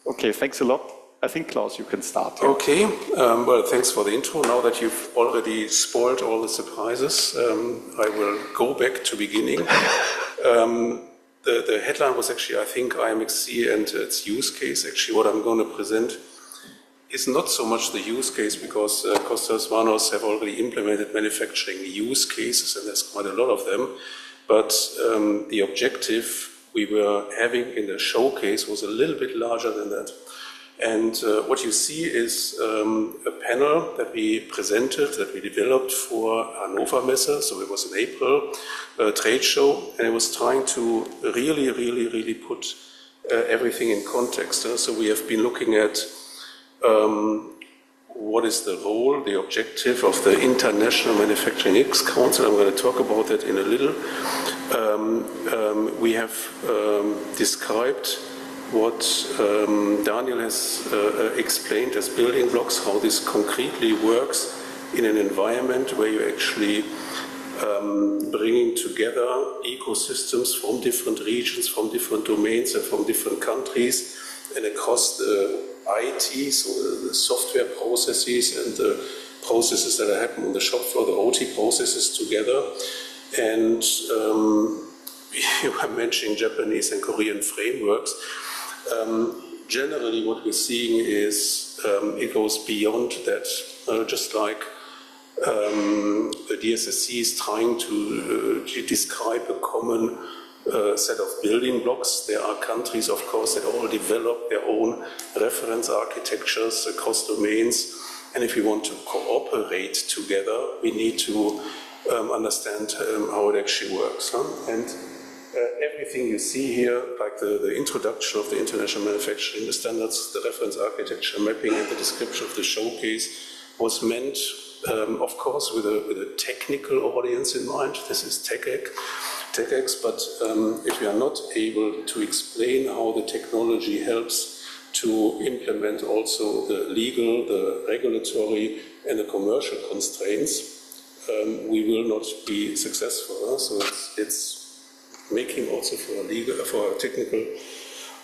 Okay, thanks a lot. I think, Klaus, you can start. Okay, well, thanks for the intro. Now that you've already spoiled all the surprises, I will go back to beginning. The headline was actually, I think, IMXC and its use case. Actually, what I'm going to present is not so much the use case, because Costas Vanos have already implemented manufacturing use cases, and there's quite a lot of them. But the objective we were having in the showcase was a little bit larger than that. And what you see is a panel that we presented, that we developed for Hannover Messe, so it was an April trade show, and it was trying to really put everything in context. So we have been looking at what is the role, the objective of the International Manufacturing X Council. I'm going to talk about that in a little. We have described what Daniel has explained as building blocks, how this concretely works in an environment where you're actually bringing together ecosystems from different regions, from different domains and from different countries, and across the IT, so the software processes and the processes that are happening on the shop floor, the OT processes together. And you were mentioning Japanese and Korean frameworks. Generally, what we're seeing is it goes beyond that. Just like the DSSC is trying to describe a common set of building blocks. There are countries, of course, that all develop their own reference architectures across domains. And if we want to cooperate together, we need to understand how it actually works. And everything you see here, like the introduction of the international manufacturing, the standards, the reference architecture mapping, and the description of the showcase was meant, of course, with a technical audience in mind. This is TechX, but if we are not able to explain how the technology helps to implement also the legal, the regulatory, and the commercial constraints, we will not be successful. So it's making also for a technical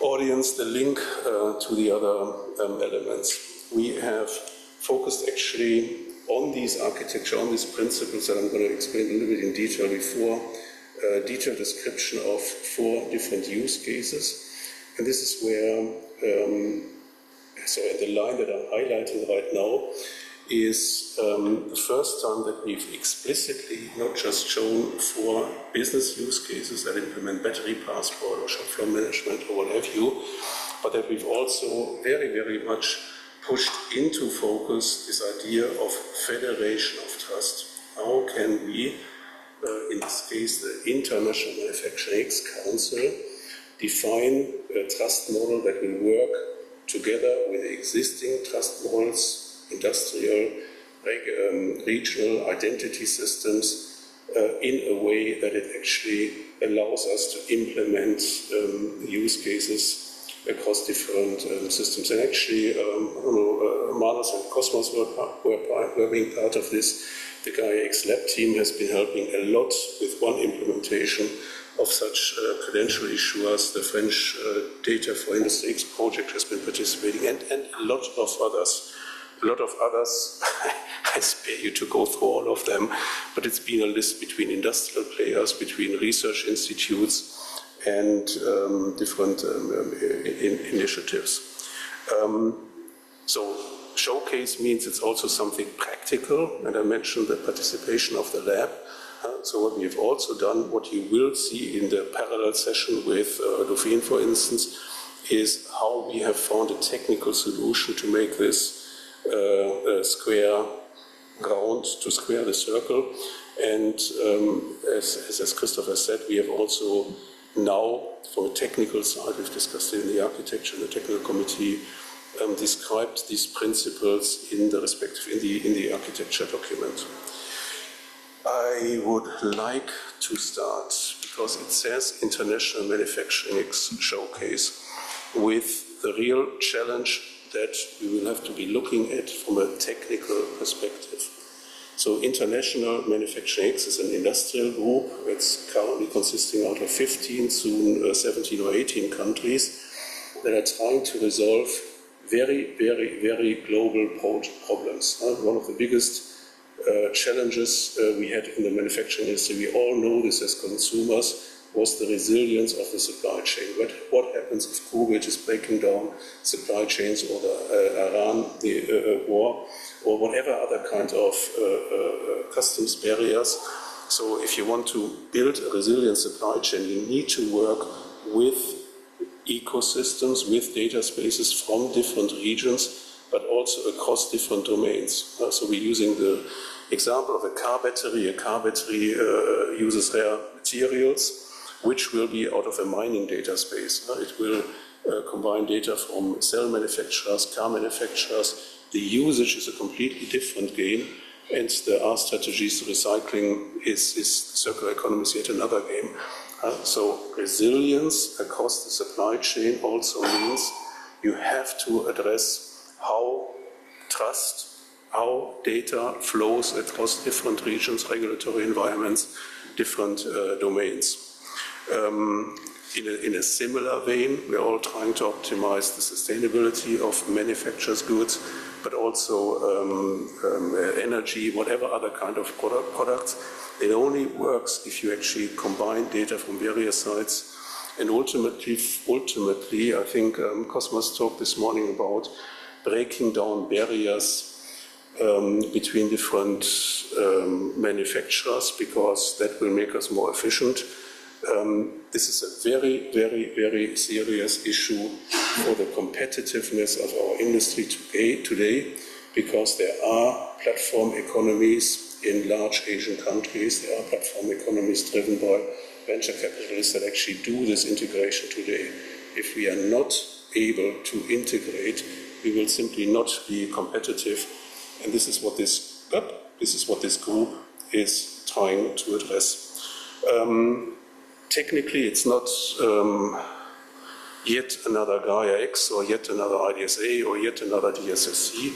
audience the link to the other elements. We have focused actually on these architecture, on these principles that I'm going to explain a little bit in detail before, detailed description of 4 different use cases. And this is where, so the line that I'm highlighting right now is the first time that we've explicitly not just shown 4 business use cases that implement battery passport or shop floor management or what have you, but that we've also very much pushed into focus this idea of federation of trust. How can we, in this case the International Manufacturing X Council, define a trust model that will work together with existing trust models, industrial, regional identity systems, in a way that it actually allows us to implement use cases across different systems. And actually, Manus and Cosmos were being part of this. The Gaia-X lab team has been helping a lot with one implementation of such credential issuers. The French Data for Industry X project has been participating, and a lot of others. I spare you to go through all of them, but it's been a list between industrial players, between research institutes, and different initiatives. So showcase means it's also something practical, and I mentioned the participation of the lab. So what we have also done, what you will see in the parallel session with Dauphine, for instance, is how we have found a technical solution to make this square round, to square the circle. And as Christopher said, we have also now, from a technical side, we've discussed it in the architecture and the technical committee, described these principles in the respective, in the architecture document. I would like to start, because it says International Manufacturing X Showcase, with the real challenge that we will have to be looking at from a technical perspective. So International Manufacturing X is an industrial group. It's currently consisting out of 15, soon 17 or 18 countries. that are trying to resolve very, very, very global problems. One of the biggest challenges we had in the manufacturing industry, we all know this as consumers, was the resilience of the supply chain. What happens if COVID is breaking down supply chains, or the Iran war, or whatever other kind of customs barriers? So if you want to build a resilient supply chain, you need to work with ecosystems, with data spaces from different regions, but also across different domains. So we're using the example of a car battery. A car battery uses rare materials, which will be out of a mining data space. It will combine data from cell manufacturers, car manufacturers. The usage is a completely different game, and the R strategies, recycling is circular economy is yet another game. So resilience across the supply chain also means you have to address how trust, how data flows across different regions, regulatory environments, different domains. In a similar vein, we're all trying to optimize the sustainability of manufacturers' goods, but also energy, whatever other kind of products. It only works if you actually combine data from various sites. And ultimately, I think Cosmas talked this morning about breaking down barriers between different manufacturers, because that will make us more efficient. This is a very, very, very serious issue for the competitiveness of our industry today, because there are platform economies in large Asian countries. There are platform economies driven by venture capitalists that actually do this integration today. If we are not able to integrate, we will simply not be competitive. And this is what this group is trying to address. Technically, it's not yet another Gaia-X or yet another IDSA or yet another DSSC.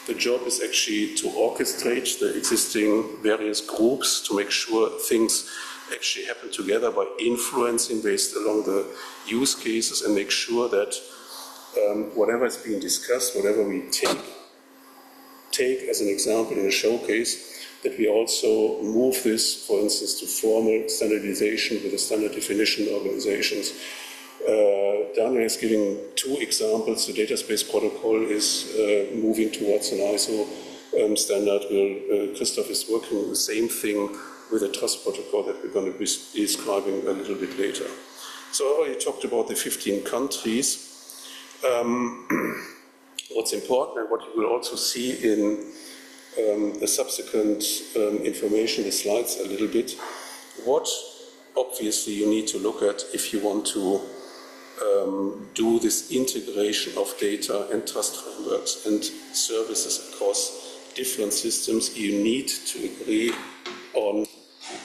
The job is actually to orchestrate the existing various groups to make sure things actually happen together by influencing based along the use cases, and make sure that whatever is being discussed, whatever we take as an example in a showcase, that we also move this, for instance, to formal standardization with the standard definition organizations. Daniel is giving two examples. The data space protocol is moving towards an ISO standard. Christoph is working on the same thing with a trust protocol that we're going to be describing a little bit later. So I already talked about the 15 countries. What's important, and what you will also see in the subsequent information, the slides a little bit, what obviously you need to look at if you want to do this integration of data and trust frameworks and services across different systems. You need to agree on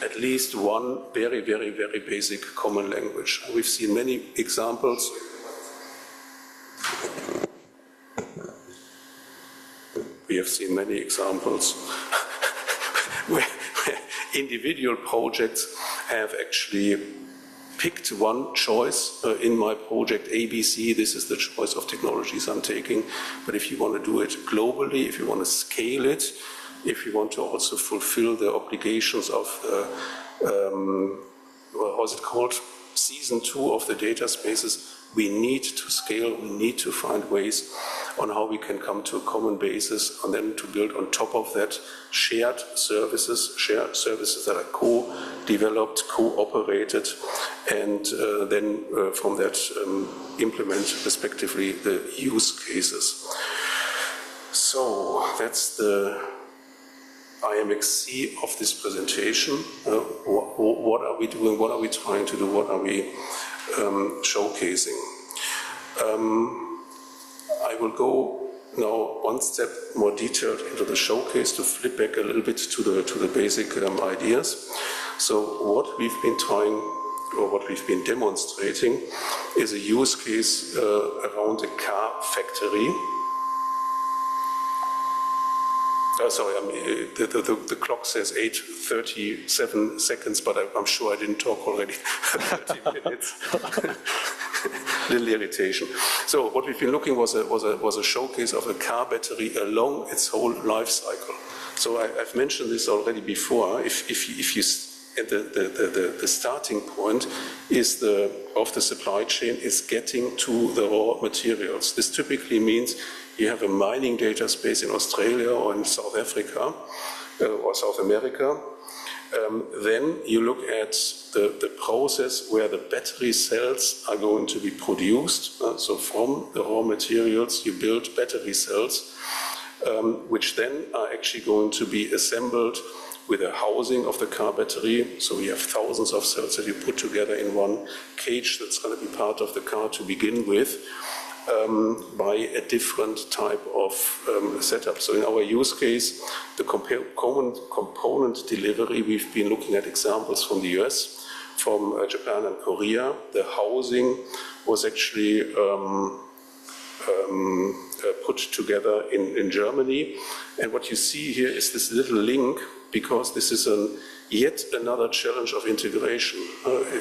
at least one very, very, very basic common language. We've seen many examples. We have seen many examples where individual projects have actually picked one choice. In my project ABC, this is the choice of technologies I'm taking. But if you want to do it globally, if you want to scale it, if you want to also fulfill the obligations of how's it called? Season 2 of the data spaces, we need to scale, we need to find ways on how we can come to a common basis, and then to build on top of that shared services that are co-developed, co-operated, and then from that implement respectively the use cases. So that's the IMXC of this presentation. What are we doing? What are we trying to do? What are we showcasing? I will go now one step more detailed into the showcase to flip back a little bit to the basic ideas. So what we've been trying, or what we've been demonstrating, is a use case around a car factory. Sorry, I mean, the clock says 8:37 seconds, but I'm sure I didn't talk already 30 minutes. little irritation. So what we've been looking was a showcase of a car battery along its whole life cycle. So I've mentioned this already before. If you and the starting point is of the supply chain is getting to the raw materials. This typically means you have a mining data space in Australia or in South Africa or South America. Then you look at the process where the battery cells are going to be produced. So from the raw materials you build battery cells, which then are actually going to be assembled with a housing of the car battery. So you have thousands of cells that you put together in one cage that's going to be part of the car to begin with, by a different type of setup. So in our use case, the component delivery, we've been looking at examples from the US, from Japan and Korea. The housing was actually put together in Germany. And what you see here is this little link, because this is yet another challenge of integration.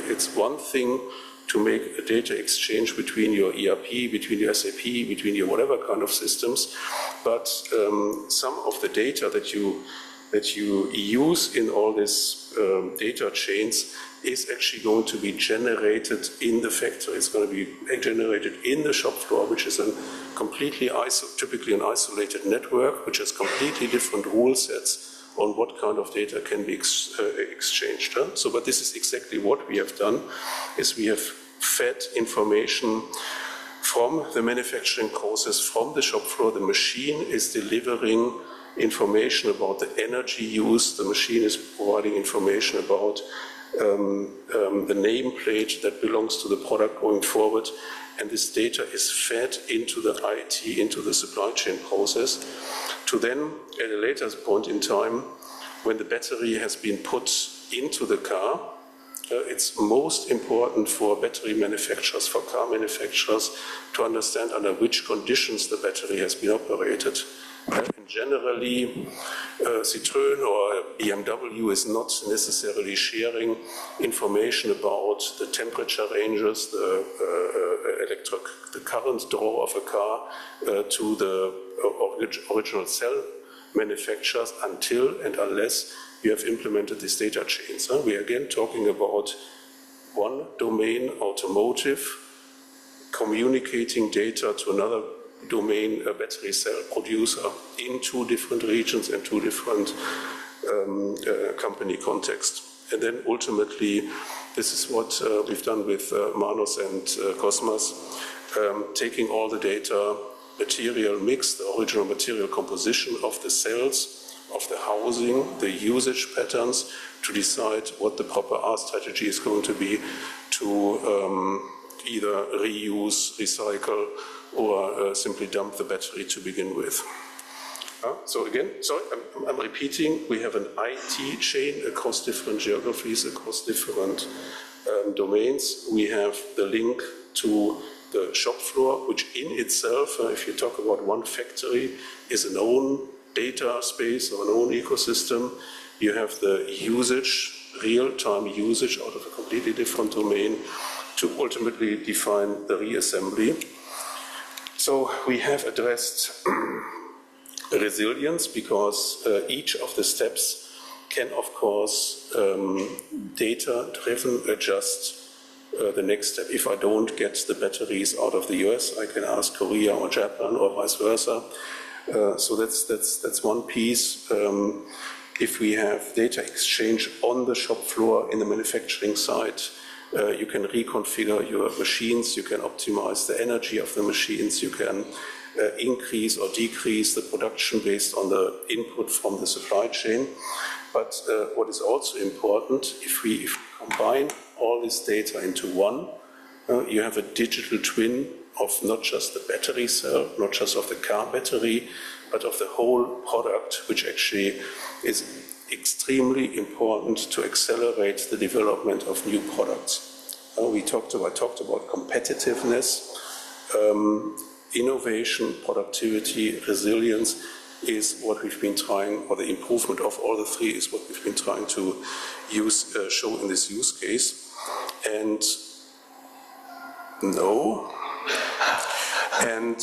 It's one thing to make a data exchange between your ERP, between your SAP, between your whatever kind of systems, but some of the data that you use in all these data chains is actually going to be generated in the factory. It's going to be generated in the shop floor, which is typically an isolated network, which has completely different rule sets on what kind of data can be exchanged. So, but this is exactly what we have done, is we have fed information from the manufacturing process, from the shop floor. The machine is delivering information about the energy use. The machine is providing information about the nameplate that belongs to the product going forward. And this data is fed into the IT, into the supply chain process, to then, at a later point in time, when the battery has been put into the car, it's most important for battery manufacturers, for car manufacturers, to understand under which conditions the battery has been operated. And generally, Citroën or BMW is not necessarily sharing information about the temperature ranges, the current draw of a car to the original cell manufacturers until and unless you have implemented these data chains. We are again talking about one domain, automotive, communicating data to another domain, a battery cell producer, in two different regions and two different company contexts. And then ultimately, this is what we've done with Manus and Cosmas, taking all the data, material mix, the original material composition of the cells, of the housing, the usage patterns, to decide what the proper R strategy is going to be to either reuse, recycle, or simply dump the battery to begin with. So again, sorry, I'm repeating, we have an IT chain across different geographies, across different domains. We have the link to the shop floor, which in itself, if you talk about one factory, is an own data space or an own ecosystem. You have the usage, real-time usage out of a completely different domain to ultimately define the reassembly. So we have addressed resilience, because each of the steps can, of course, data-driven adjust the next step. If I don't get the batteries out of the US, I can ask Korea or Japan or vice versa. So that's one piece. If we have data exchange on the shop floor in the manufacturing site, you can reconfigure your machines, you can optimize the energy of the machines, you can increase or decrease the production based on the input from the supply chain. But what is also important, if we combine all this data into one, you have a digital twin of not just the battery cell, not just of the car battery, but of the whole product, which actually is extremely important to accelerate the development of new products. I talked about competitiveness, innovation, productivity, resilience is what we've been trying, or the improvement of all the three is what we've been trying to show in this use case. And No. And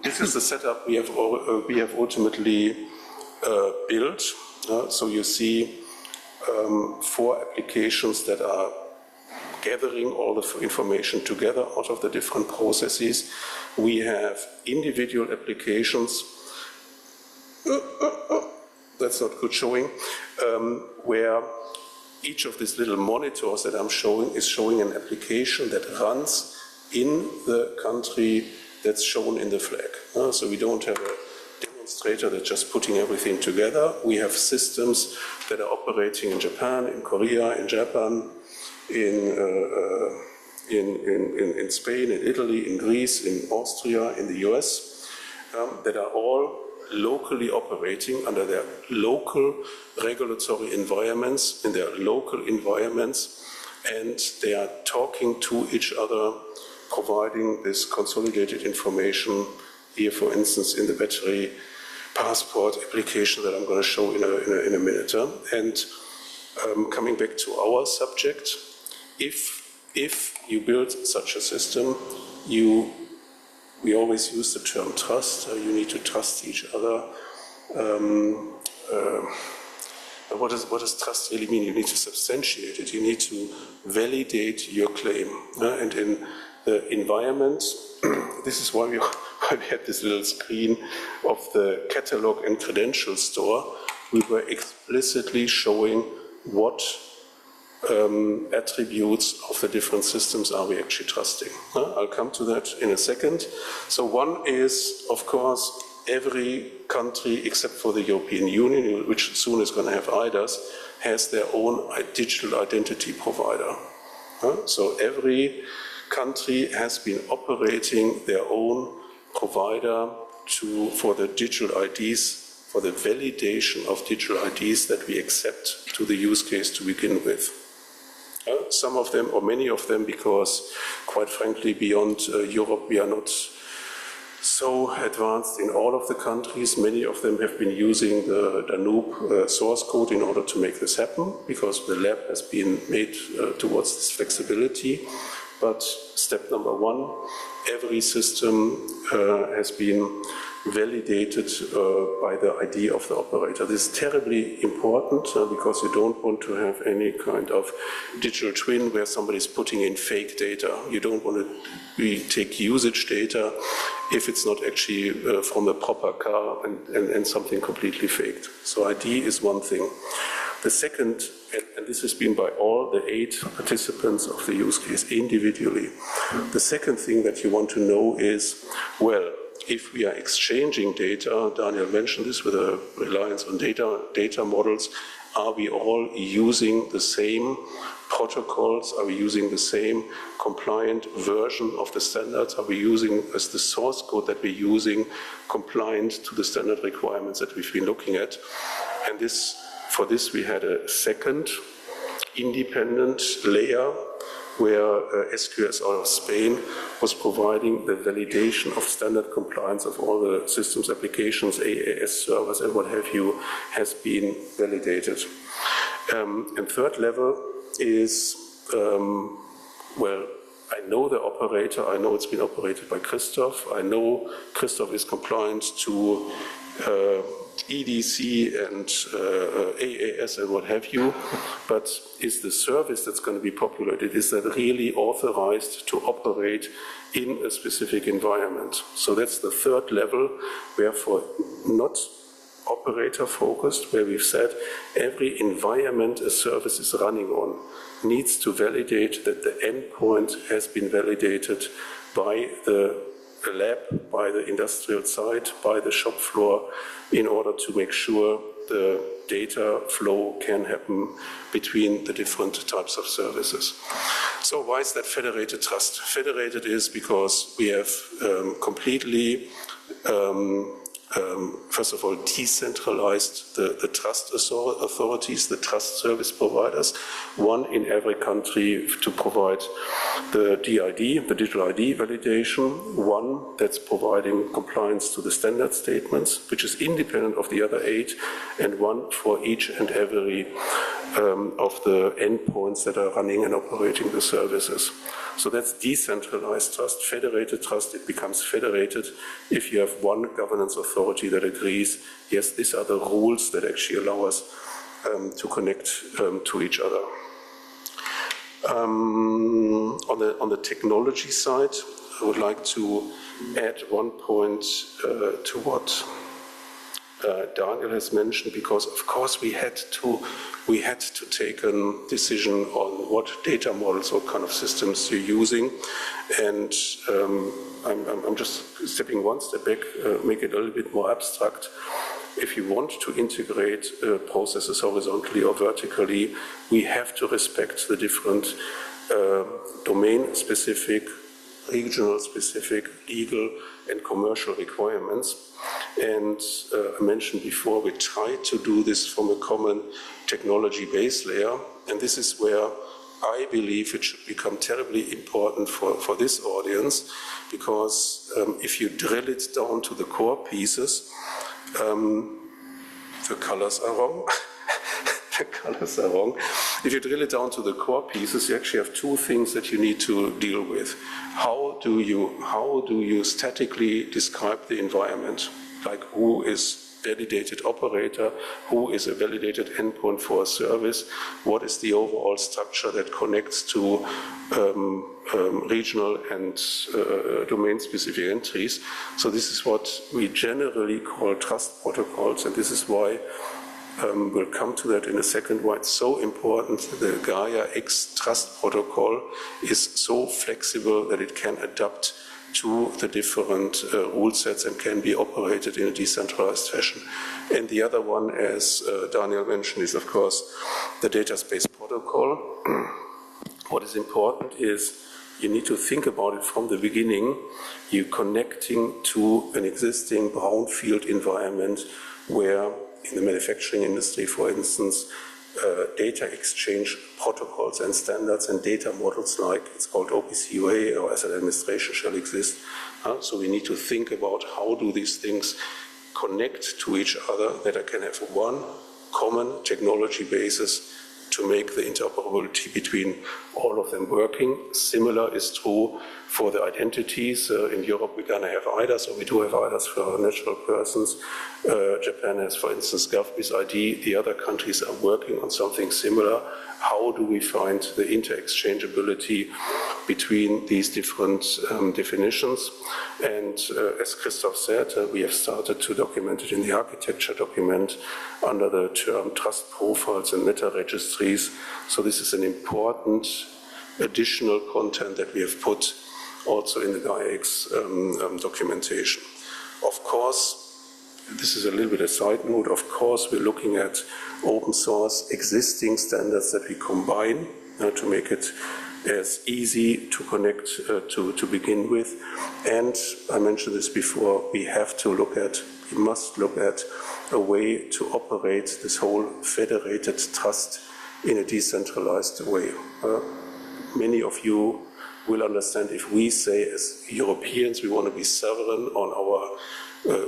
this is the setup we have ultimately built. So you see 4 applications that are gathering all the information together out of the different processes. We have individual applications, that's not good showing, where each of these little monitors that I'm showing is showing an application that runs in the country that's shown in the flag. So we don't have a demonstrator that's just putting everything together. We have systems that are operating in Japan, in Korea, in Japan, in Spain, in Italy, in Greece, in Austria, in the US, that are all locally operating under their local regulatory environments, in their local environments, and they are talking to each other, providing this consolidated information here, for instance, in the battery passport application that I'm going to show in a minute. And coming back to our subject, if you build such a system, we always use the term trust. You need to trust each other. What does trust really mean? You need to substantiate it. You need to validate your claim. And in the environment, this is why we had this little screen of the catalog and credential store. We were explicitly showing what attributes of the different systems are we actually trusting. I'll come to that in a second. So one is, of course, every country except for the European Union, which soon is going to have IDAS, has their own digital identity provider. So every country has been operating their own provider for the digital IDs, for the validation of digital IDs that we accept to the use case to begin with. Some of them, or many of them, because quite frankly, beyond Europe, we are not so advanced in all of the countries. Many of them have been using the Danube source code in order to make this happen, because the lab has been made towards this flexibility. But step number 1, every system has been validated by the ID of the operator. This is terribly important because you don't want to have any kind of digital twin where somebody is putting in fake data. You don't want to take usage data if it's not actually from a proper car and something completely faked. So ID is one thing. The second, and this has been by all the 8 participants of the use case individually, the second thing that you want to know is, well, if we are exchanging data, Daniel mentioned this with a reliance on data models, are we all using the same protocols? Are we using the same compliant version of the standards? Are we using, as the source code that we're using, compliant to the standard requirements that we've been looking at? And for this we had a second independent layer where SQS out of Spain was providing the validation of standard compliance of all the systems, applications, AAS servers, and what have you, has been validated. And third level is, well, I know the operator, I know it's been operated by Christoph, I know Christoph is compliant to EDC and AAS and what have you, but is the service that's going to be populated, is that really authorized to operate in a specific environment? So that's the third level, wherefore not operator focused, where we've said every environment a service is running on needs to validate that the endpoint has been validated by the lab, by the industrial site, by the shop floor, in order to make sure the data flow can happen between the different types of services. So why is that federated trust? Federated is because we have completely first of all, decentralized the trust authorities, the trust service providers, one in every country to provide the DID, the digital ID validation, one that's providing compliance to the standard statements, which is independent of the other 8, and one for each and every of the endpoints that are running and operating the services. So that's decentralized trust. Federated trust, it becomes federated if you have one governance authority that agrees, yes, these are the rules that actually allow us to connect to each other. On the technology side, I would like to add one point to what Daniel has mentioned, because of course we had to take a decision on what data models, what kind of systems you're using, and I'm just stepping one step back, make it a little bit more abstract. If you want to integrate processes horizontally or vertically, we have to respect the different domain-specific, regional-specific, legal and commercial requirements. And I mentioned before, we try to do this from a common technology base layer, and this is where I believe it should become terribly important for this audience, because if you drill it down to the core pieces, the colors are wrong. The colors are wrong. If you drill it down to the core pieces, you actually have two things that you need to deal with. How do you statically describe the environment? Like, who is validated operator, who is a validated endpoint for a service, what is the overall structure that connects to regional and domain-specific entries. So this is what we generally call trust protocols, and this is why we'll come to that in a second, why it's so important. The Gaia-X trust protocol is so flexible that it can adapt to the different rule sets and can be operated in a decentralized fashion. And the other one, as Daniel mentioned, is of course the data space protocol. What is important is you need to think about it from the beginning. You're connecting to an existing brownfield environment where, in the manufacturing industry, for instance, data exchange protocols and standards and data models, like it's called OPC-UA or asset administration, shall exist. So we need to think about how do these things connect to each other, that I can have one common technology basis to make the interoperability between all of them working. Similar is true for the identities. In Europe, we're going to have IDAS, or we do have IDAS for natural persons. Japan has, for instance, GovBizID. The other countries are working on something similar. How do we find the inter-exchangeability between these different definitions? And as Christoph said, we have started to document it in the architecture document under the term trust profiles and meta-registries. So this is an important additional content that we have put also in the Gaia-X documentation. Of course, this is a little bit a side note, of course we're looking at open source existing standards that we combine to make it as easy to connect to begin with. And I mentioned this before, we must look at a way to operate this whole federated trust in a decentralized way. Many of you will understand if we say as Europeans we want to be sovereign on our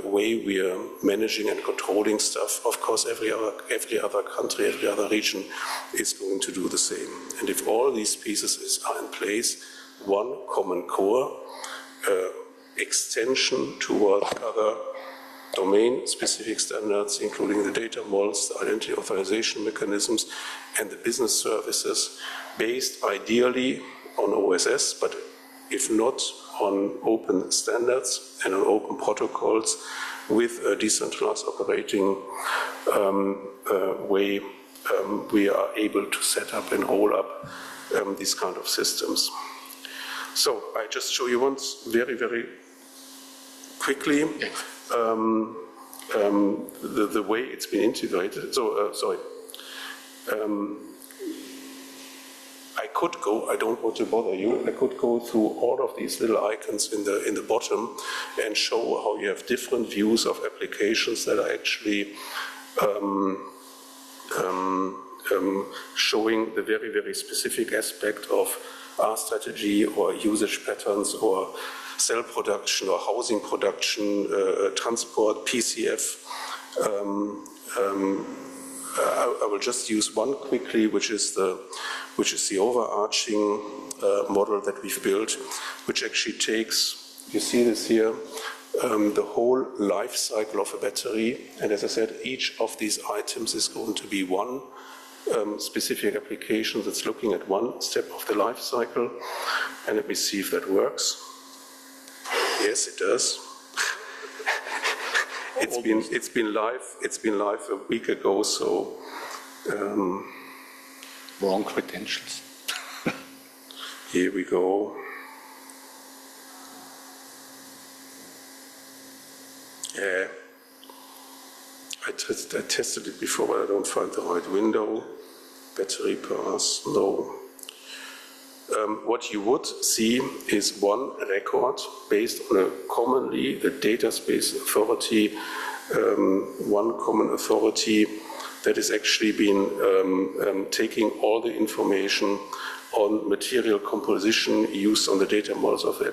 way we are managing and controlling stuff. Of course, every other country, every other region is going to do the same. And if all these pieces are in place, one common core, extension toward other domain-specific standards, including the data models, the identity authorization mechanisms, and the business services, based ideally on OSS, but if not, on open standards and on open protocols with a decentralized operating way, we are able to set up and roll up these kind of systems. So I just show you once very, very quickly the way it's been integrated. So, I could go, I don't want to bother you, I could go through all of these little icons in the bottom and show how you have different views of applications that are actually showing the very, very specific aspect of our strategy or usage patterns or cell production or housing production, transport, PCF, I will just use one quickly, which is the overarching model that we've built, which actually takes, you see this here, the whole life cycle of a battery. And as I said, each of these items is going to be one specific application that's looking at one step of the life cycle. And let me see if that works. Yes, it does. It's been live a week ago, so wrong credentials. Here we go. Yeah, I tested it before, but I don't find the right window. Battery pass, no. What you would see is one record based on a commonly, the data space authority, one common authority that has actually been taking all the information on material composition used on the data models of the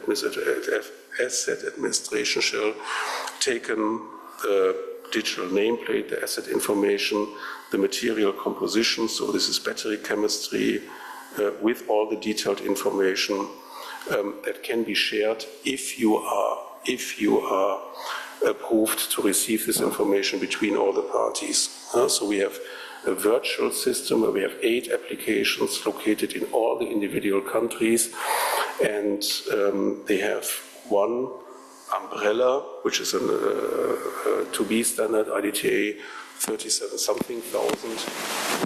asset administration shell, taken the digital nameplate, the asset information, the material composition, so this is battery chemistry, with all the detailed information that can be shared if you are approved to receive this information between all the parties. So we have a virtual system where we have 8 applications located in all the individual countries, and they have one umbrella, which is a to-be standard IDTA 37-something thousand,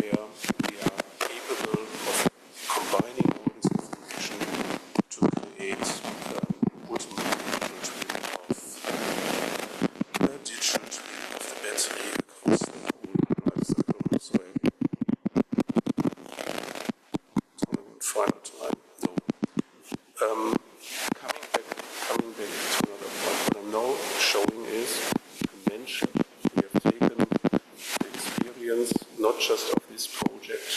where we are capable of combining all this information to create ultimately digital twin of the battery across the whole life cycle. Sorry. It's only one final time. No. Coming back to another point, what I'm now showing is to mention we have taken the experience not just of this project,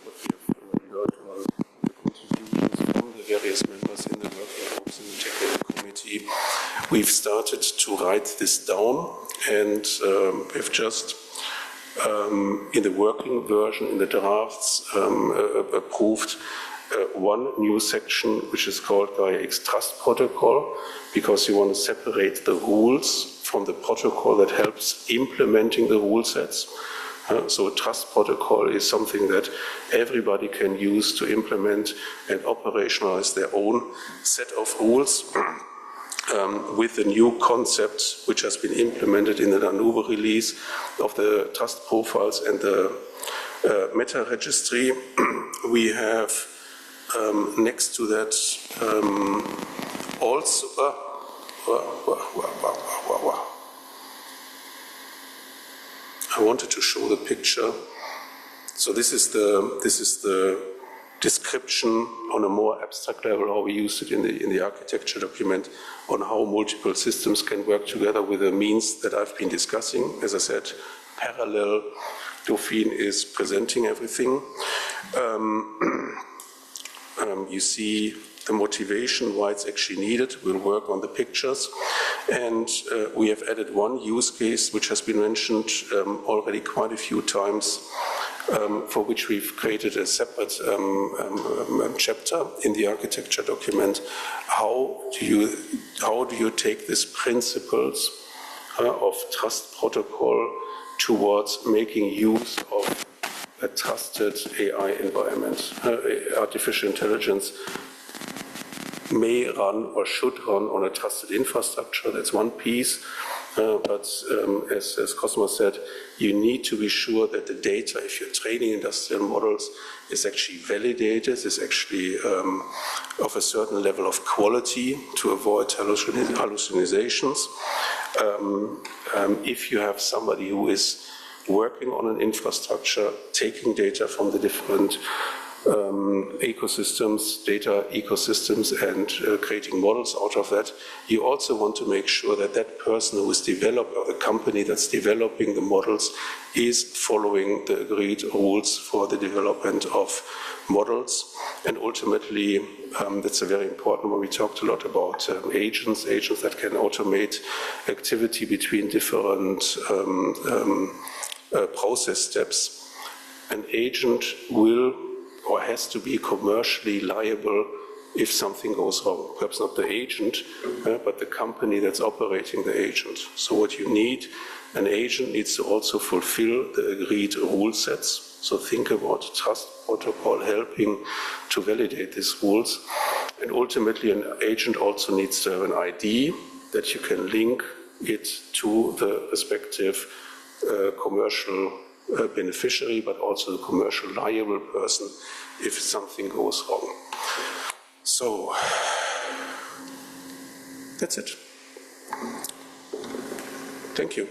but we have learned on the contributions from the various members in the working groups in the technical committee. We've started to write this down, and we've just in the working version, in the drafts, approved one new section, which is called Gaia-X Trust Protocol, because you want to separate the rules from the protocol that helps implementing the rule sets. So a trust protocol is something that everybody can use to implement and operationalize their own set of rules with the new concept which has been implemented in the Danube release of the trust profiles and the meta registry. We have next to that also I wanted to show the picture. So this is the description on a more abstract level, how we used it in the architecture document, on how multiple systems can work together with the means that I've been discussing. As I said, parallel, Dauphine is presenting everything. You see the motivation, why it's actually needed. We'll work on the pictures. And we have added one use case, which has been mentioned already quite a few times, for which we've created a separate chapter in the architecture document. How do you take these principles of trust protocol towards making use of a trusted AI environment? Artificial intelligence may run or should run on a trusted infrastructure. That's one piece. But as Cosmo said, you need to be sure that the data, if you're training industrial models, is actually validated, is actually of a certain level of quality to avoid hallucinations. If you have somebody who is working on an infrastructure, taking data from the different ecosystems, data ecosystems, and creating models out of that, you also want to make sure that that person who is developing, or the company that's developing the models, is following the agreed rules for the development of models. And ultimately, that's a very important one. We talked a lot about agents that can automate activity between different process steps, an agent will or has to be commercially liable if something goes wrong. Perhaps not the agent, but the company that's operating the agent. So what you need, an agent needs to also fulfill the agreed rule sets. So think about trust protocol helping to validate these rules. And ultimately, an agent also needs to have an ID that you can link it to the respective commercial beneficiary, but also the commercial liable person if something goes wrong. So, that's it. Thank you.